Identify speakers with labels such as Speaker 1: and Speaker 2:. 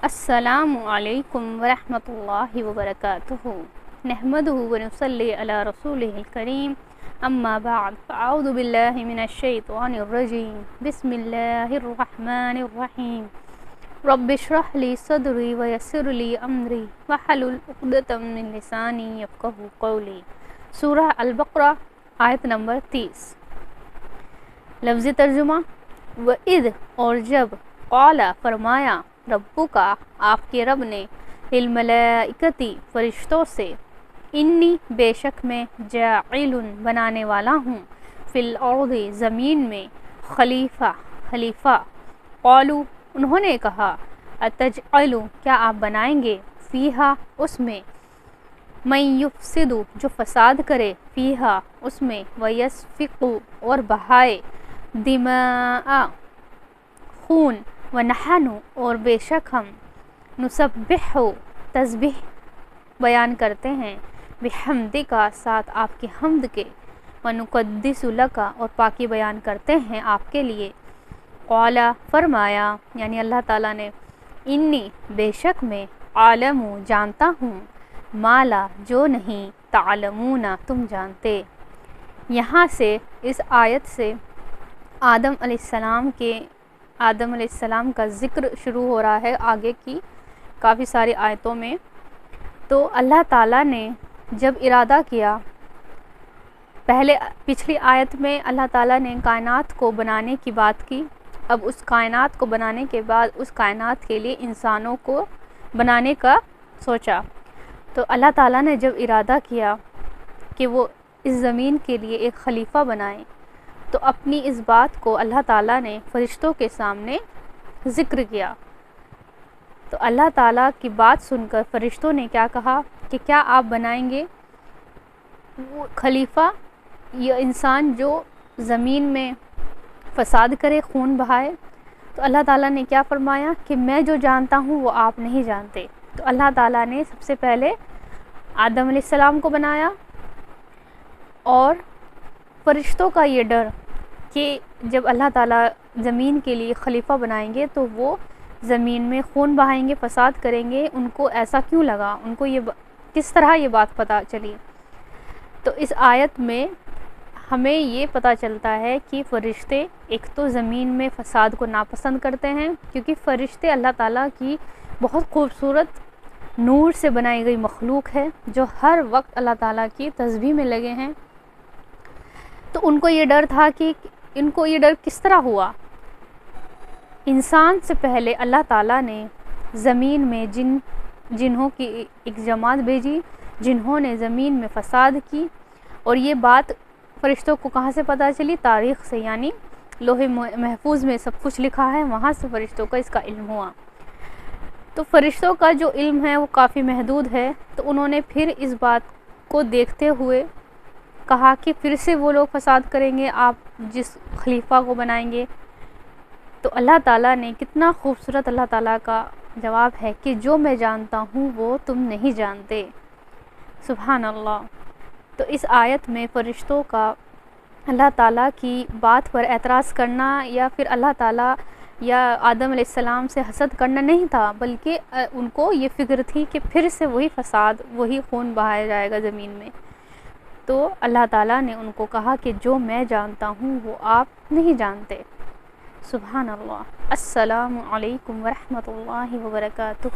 Speaker 1: السلام علیکم ورحمۃ اللہ وبرکاتہ نحمدہ ونصلی علی رسولہ الکریم اما بعد فاعوذ باللہ من الشیطان الرجیم بسم اللہ الرحمن الرحیم رب اشرح لی صدری ویسر لی امری واحلل عقدۃ من لسانی یفقہوا قولی۔ سورہ البقرہ آیت نمبر 30۔ لفظی ترجمہ: وَإِذْ اور جب، قال فرمایا، ربو کا آپ کے رب نے، للملائکتی فرشتوں سے، انی بے شک میں، جاعل بنانے والا ہوں، فی الارض زمین میں، خلیفہ۔ قالوا انہوں نے کہا، اتجعل کیا آپ بنائیں گے، فیہا اس میں، من یفسد جو فساد کرے، فیہا اس میں، ویسفک اور بہائے، دماء خون، ونحن اور بے شک ہم، نسبح تسبیح بیان کرتے ہیں، بحمدک ساتھ آپ کی حمد کے، ونقدس لک اور پاکی بیان کرتے ہیں آپ کے لیے۔ قال فرمایا یعنی اللہ تعالیٰ نے، انی بے شک میں، عالم جانتا ہوں، ما لا جو نہیں، تعلمون تم جانتے۔ یہاں سے اس آیت سے آدم علیہ السلام کا ذکر شروع ہو رہا ہے آگے کی کافی ساری آیتوں میں۔ تو اللہ تعالیٰ نے جب ارادہ کیا، پچھلی آیت میں اللہ تعالیٰ نے کائنات کو بنانے کی بات کی، اب اس کائنات کو بنانے کے بعد اس کائنات کے لیے انسانوں کو بنانے کا سوچا۔ تو اللہ تعالیٰ نے جب ارادہ کیا کہ وہ اس زمین کے لیے ایک خلیفہ بنائیں، تو اپنی اس بات کو اللہ تعالیٰ نے فرشتوں کے سامنے ذکر کیا۔ تو اللہ تعالیٰ کی بات سن کر فرشتوں نے کیا کہا کہ کیا آپ بنائیں گے وہ خلیفہ، یہ انسان جو زمین میں فساد کرے، خون بہائے؟ تو اللہ تعالیٰ نے کیا فرمایا کہ میں جو جانتا ہوں وہ آپ نہیں جانتے۔ تو اللہ تعالیٰ نے سب سے پہلے آدم علیہ السلام کو بنایا، اور فرشتوں کا یہ ڈر کہ جب اللہ تعالیٰ زمین کے لیے خلیفہ بنائیں گے تو وہ زمین میں خون بہائیں گے، فساد کریں گے، ان کو ایسا کیوں لگا، ان کو کس طرح یہ بات پتہ چلی۔ تو اس آیت میں ہمیں یہ پتہ چلتا ہے کہ فرشتے ایک تو زمین میں فساد کو ناپسند کرتے ہیں، کیونکہ فرشتے اللہ تعالیٰ کی بہت خوبصورت نور سے بنائی گئی مخلوق ہے، جو ہر وقت اللہ تعالیٰ کی تسبیح میں لگے ہیں۔ تو ان کو یہ ڈر تھا کہ ان کو یہ ڈر کس طرح ہوا۔ انسان سے پہلے اللہ تعالیٰ نے زمین میں جنہوں کی ایک جماعت بھیجی، جنہوں نے زمین میں فساد کی، اور یہ بات فرشتوں کو کہاں سے پتہ چلی؟ تاریخ سے، یعنی لوح محفوظ میں سب کچھ لکھا ہے، وہاں سے فرشتوں کا اس کا علم ہوا۔ تو فرشتوں کا جو علم ہے وہ کافی محدود ہے، تو انہوں نے پھر اس بات کو دیکھتے ہوئے کہا کہ پھر سے وہ لوگ فساد کریں گے آپ جس خلیفہ کو بنائیں گے۔ تو اللہ تعالیٰ نے، کتنا خوبصورت اللہ تعالیٰ کا جواب ہے کہ جو میں جانتا ہوں وہ تم نہیں جانتے۔ سبحان اللہ۔ تو اس آیت میں فرشتوں کا اللہ تعالیٰ کی بات پر اعتراض کرنا یا پھر اللہ تعالیٰ یا آدم علیہ السلام سے حسد کرنا نہیں تھا، بلکہ ان کو یہ فکر تھی کہ پھر سے وہی فساد، وہی خون بہایا جائے گا زمین میں۔ تو اللہ تعالیٰ نے ان کو کہا کہ جو میں جانتا ہوں وہ آپ نہیں جانتے۔ سبحان اللہ۔ السلام علیکم ورحمۃ اللہ وبرکاتہ۔